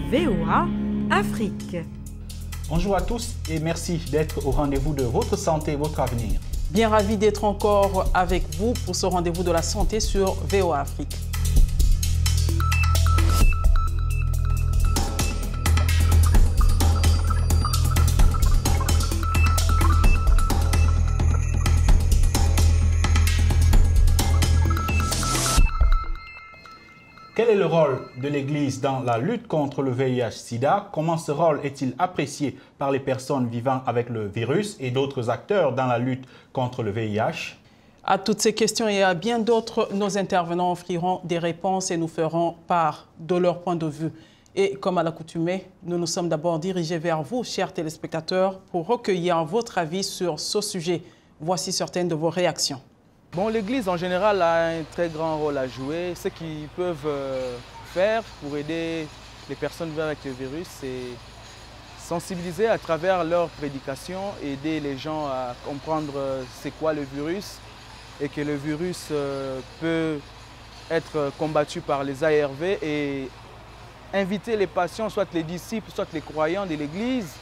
VOA Afrique. Bonjour à tous et merci d'être au rendez-vous de votre santé, votre avenir. Bien ravi d'être encore avec vous pour ce rendez-vous de la santé sur VOA Afrique. Quel est le rôle de l'Église dans la lutte contre le VIH-Sida? Comment ce rôle est-il apprécié par les personnes vivant avec le virus et d'autres acteurs dans la lutte contre le VIH? À toutes ces questions et à bien d'autres, nos intervenants offriront des réponses et nous ferons part de leur point de vue. Et comme à l'accoutumée, nous nous sommes d'abord dirigés vers vous, chers téléspectateurs, pour recueillir votre avis sur ce sujet. Voici certaines de vos réactions. Bon, l'Église en général a un très grand rôle à jouer. Ce qu'ils peuvent faire pour aider les personnes vivant avec le virus, c'est sensibiliser à travers leurs prédications, aider les gens à comprendre c'est quoi le virus et que le virus peut être combattu par les ARV et inviter les patients, soit les disciples, soit les croyants de l'Église,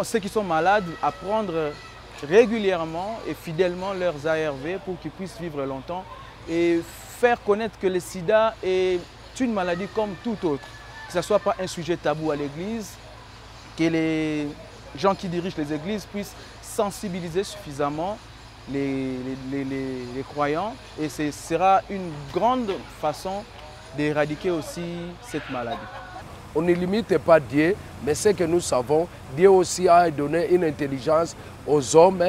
ceux qui sont malades, à prendre régulièrement et fidèlement leurs ARV pour qu'ils puissent vivre longtemps et faire connaître que le sida est une maladie comme toute autre. Que ce ne soit pas un sujet tabou à l'Église, que les gens qui dirigent les églises puissent sensibiliser suffisamment les croyants et ce sera une grande façon d'éradiquer aussi cette maladie. On ne limite pas Dieu, mais ce que nous savons, Dieu aussi a donné une intelligence aux hommes,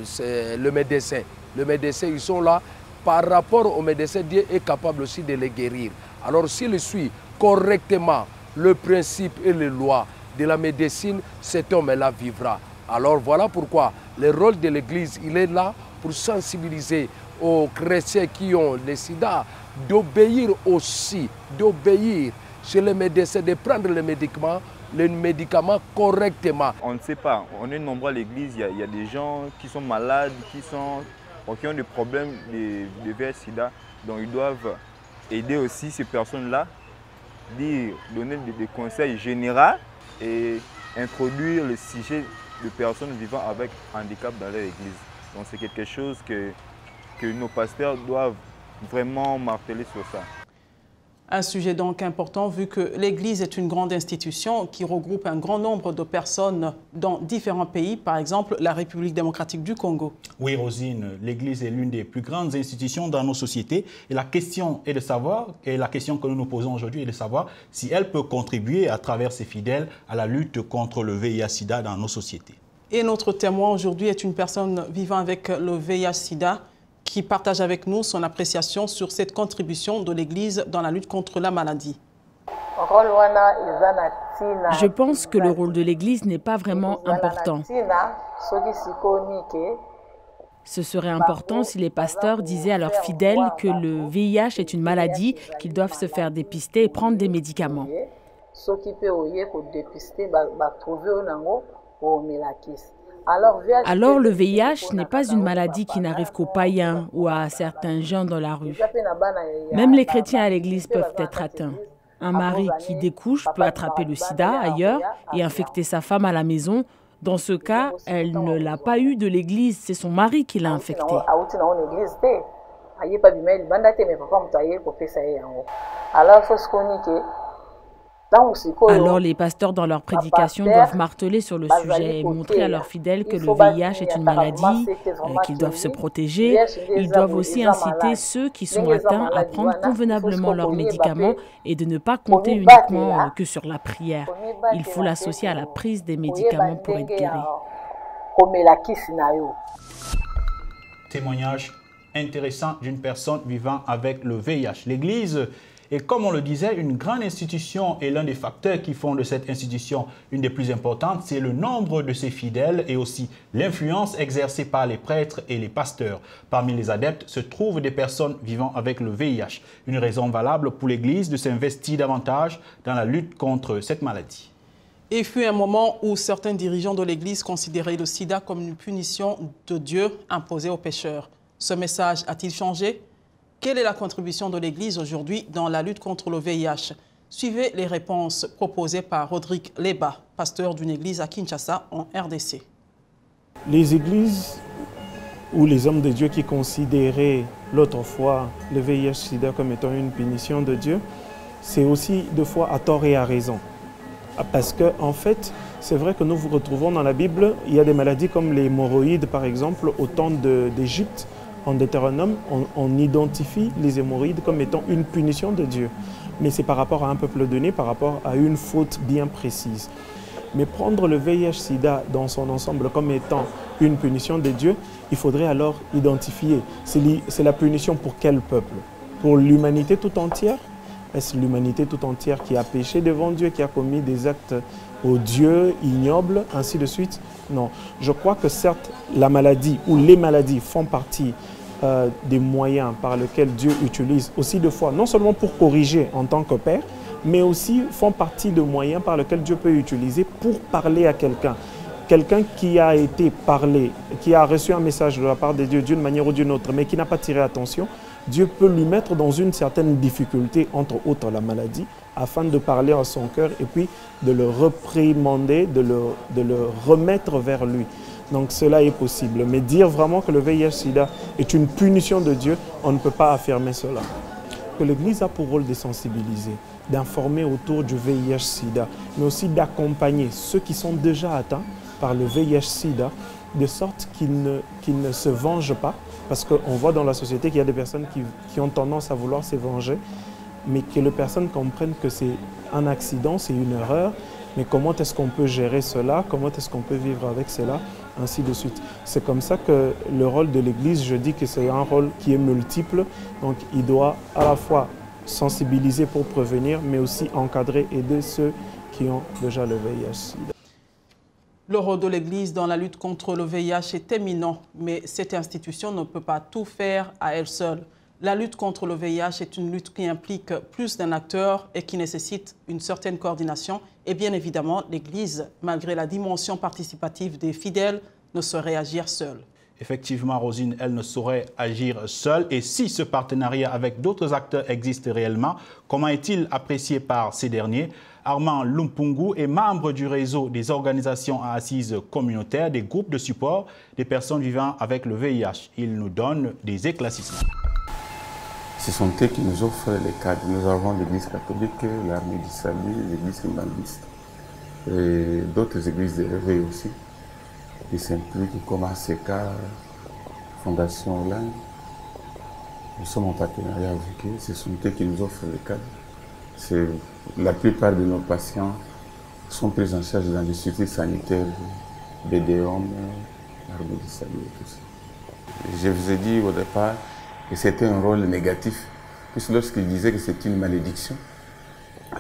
c'est le médecin. Le médecin, ils sont là. Par rapport au médecin, Dieu est capable aussi de les guérir. Alors s'il suit correctement le principe et les lois de la médecine, cet homme-là vivra. Alors voilà pourquoi le rôle de l'Église, il est là pour sensibiliser aux chrétiens qui ont le sida, d'obéir aussi, d'obéir chez les médecins, de prendre les médicaments correctement. On ne sait pas, on est nombreux à l'église, il y a des gens qui sont malades, qui ont des problèmes de VIH-Sida, donc ils doivent aider aussi ces personnes-là, donner des conseils généraux et introduire le sujet de personnes vivant avec handicap dans leur église. Donc c'est quelque chose que nos pasteurs doivent vraiment marteler sur ça. Un sujet donc important vu que l'Église est une grande institution qui regroupe un grand nombre de personnes dans différents pays, par exemple la République démocratique du Congo. Oui, Rosine, l'Église est l'une des plus grandes institutions dans nos sociétés et la question est de savoir, et la question que nous nous posons aujourd'hui est de savoir si elle peut contribuer à travers ses fidèles à la lutte contre le VIH-Sida dans nos sociétés. Et notre témoin aujourd'hui est une personne vivant avec le VIH-Sida qui partage avec nous son appréciation sur cette contribution de l'Église dans la lutte contre la maladie. Je pense que le rôle de l'Église n'est pas vraiment important. Ce serait important si les pasteurs disaient à leurs fidèles que le VIH est une maladie, qu'ils doivent se faire dépister et prendre des médicaments. Alors le VIH n'est pas une maladie qui n'arrive qu'aux païens ou à certains gens dans la rue. Même les chrétiens à l'église peuvent être atteints. Un mari qui découche peut attraper le sida ailleurs et infecter sa femme à la maison. Dans ce cas, elle ne l'a pas eu de l'église, c'est son mari qui l'a infecté. Alors les pasteurs dans leurs prédications doivent marteler sur le sujet et montrer à leurs fidèles que le VIH est une maladie, qu'ils doivent se protéger. Ils doivent aussi inciter ceux qui sont atteints à prendre convenablement leurs médicaments et de ne pas compter uniquement que sur la prière. Il faut l'associer à la prise des médicaments pour être guéri. Témoignage intéressant d'une personne vivant avec le VIH. L'Église est, comme on le disait, une grande institution et l'un des facteurs qui font de cette institution une des plus importantes, c'est le nombre de ses fidèles et aussi l'influence exercée par les prêtres et les pasteurs. Parmi les adeptes se trouvent des personnes vivant avec le VIH. Une raison valable pour l'Église de s'investir davantage dans la lutte contre cette maladie. Il fut un moment où certains dirigeants de l'Église considéraient le sida comme une punition de Dieu imposée aux pécheurs. Ce message a-t-il changé? Quelle est la contribution de l'Église aujourd'hui dans la lutte contre le VIH? Suivez les réponses proposées par Rodrigue Leba, pasteur d'une église à Kinshasa, en RDC. Les églises ou les hommes de Dieu qui considéraient l'autre fois le VIH-Sida comme étant une punition de Dieu, c'est aussi deux fois à tort et à raison. Parce que, en fait, c'est vrai que nous vous retrouvons dans la Bible, il y a des maladies comme les hémorroïdes, par exemple, au temps d'Égypte, en Deutéronome, on identifie les hémorroïdes comme étant une punition de Dieu. Mais c'est par rapport à un peuple donné, par rapport à une faute bien précise. Mais prendre le VIH-Sida dans son ensemble comme étant une punition de Dieu, il faudrait alors identifier, c'est la punition pour quel peuple? Pour l'humanité tout entière? Est-ce l'humanité tout entière qui a péché devant Dieu, qui a commis des actes odieux, ignobles, ainsi de suite? Non. Je crois que certes, la maladie ou les maladies font partie des moyens par lesquels Dieu utilise aussi deux fois, non seulement pour corriger en tant que Père, mais aussi font partie de moyens par lesquels Dieu peut utiliser pour parler à quelqu'un. Quelqu'un qui a été parlé, qui a reçu un message de la part de Dieu d'une manière ou d'une autre, mais qui n'a pas tiré attention, Dieu peut lui mettre dans une certaine difficulté, entre autres la maladie, afin de parler à son cœur et puis de le réprimander, de le remettre vers lui. Donc cela est possible. Mais dire vraiment que le VIH-Sida est une punition de Dieu, on ne peut pas affirmer cela. Que l'Église a pour rôle de sensibiliser, d'informer autour du VIH-Sida, mais aussi d'accompagner ceux qui sont déjà atteints par le VIH-Sida, de sorte qu'ils ne se vengent pas, parce qu'on voit dans la société qu'il y a des personnes qui ont tendance à vouloir se venger, mais que les personnes comprennent que c'est un accident, c'est une erreur, mais comment est-ce qu'on peut gérer cela, comment est-ce qu'on peut vivre avec cela, ainsi de suite. C'est comme ça que le rôle de l'Église, je dis que c'est un rôle qui est multiple, donc il doit à la fois sensibiliser pour prévenir, mais aussi encadrer, aider ceux qui ont déjà le VIH-Sida. Le rôle de l'Église dans la lutte contre le VIH est éminent, mais cette institution ne peut pas tout faire à elle seule. La lutte contre le VIH est une lutte qui implique plus d'un acteur et qui nécessite une certaine coordination. Et bien évidemment, l'Église, malgré la dimension participative des fidèles, ne saurait agir seule. Effectivement, Rosine, elle ne saurait agir seule. Et si ce partenariat avec d'autres acteurs existe réellement, comment est-il apprécié par ces derniers? Armand Lumpungu est membre du réseau des organisations à assises communautaires, des groupes de support des personnes vivant avec le VIH. Il nous donne des éclaircissements. Ce sont eux qui nous offrent les cadres. Nous avons l'Église catholique, l'Armée du Salut, l'Église humaniste et d'autres églises de réveil aussi qui s'impliquent comme ACK, Fondation Hollande. Nous sommes en partenariat avec eux. Ce sont eux qui nous offrent les cadres. La plupart de nos patients sont pris en charge dans les structures sanitaires, BDOM, l'Armée du Salut et tout ça. Je vous ai dit au départ que c'était un rôle négatif, puisque lorsqu'il disait que c'était une malédiction,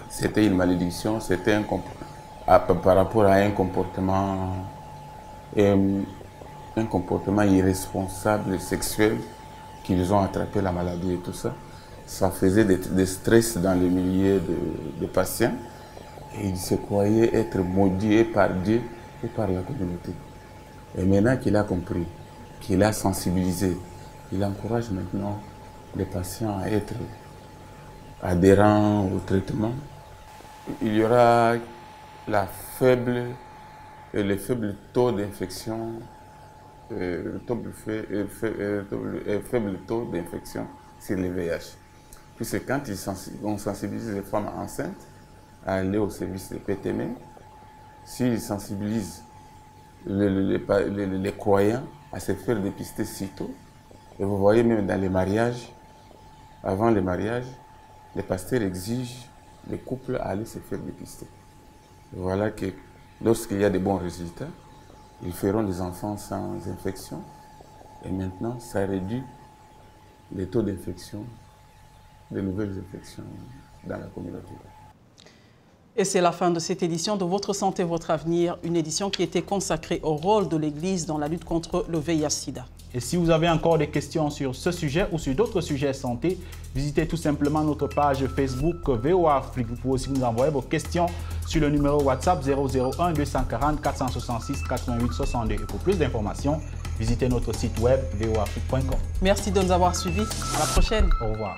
c'était une malédiction, c'était par rapport à un comportement irresponsable, sexuel, qu'ils ont attrapé la maladie et tout ça. Ça faisait des stress dans le milieu des patients et ils se croyaient être maudits par Dieu et par la communauté. Et maintenant qu'il a compris, qu'il a sensibilisé, il encourage maintenant les patients à être adhérents au traitement. Il y aura le faible taux d'infection, faible taux d'infection sur le VIH. Puisque quand on sensibilise les femmes enceintes à aller au service de PTM, s'ils sensibilisent les croyants à se faire dépister sitôt, et vous voyez même dans les mariages, avant les mariages, les pasteurs exigent les couples à aller se faire dépister. Voilà que lorsqu'il y a de bons résultats, ils feront des enfants sans infection et maintenant ça réduit les taux d'infection, de nouvelles infections dans la communauté. Et c'est la fin de cette édition de Votre Santé, Votre Avenir, une édition qui était consacrée au rôle de l'Église dans la lutte contre le VIH-Sida. Et si vous avez encore des questions sur ce sujet ou sur d'autres sujets santé, visitez tout simplement notre page Facebook VOA Afrique. Vous pouvez aussi nous envoyer vos questions sur le numéro WhatsApp 001 240 466 88 62. Et pour plus d'informations, visitez notre site web voaafrique.com. Merci de nous avoir suivis. À la prochaine. Au revoir.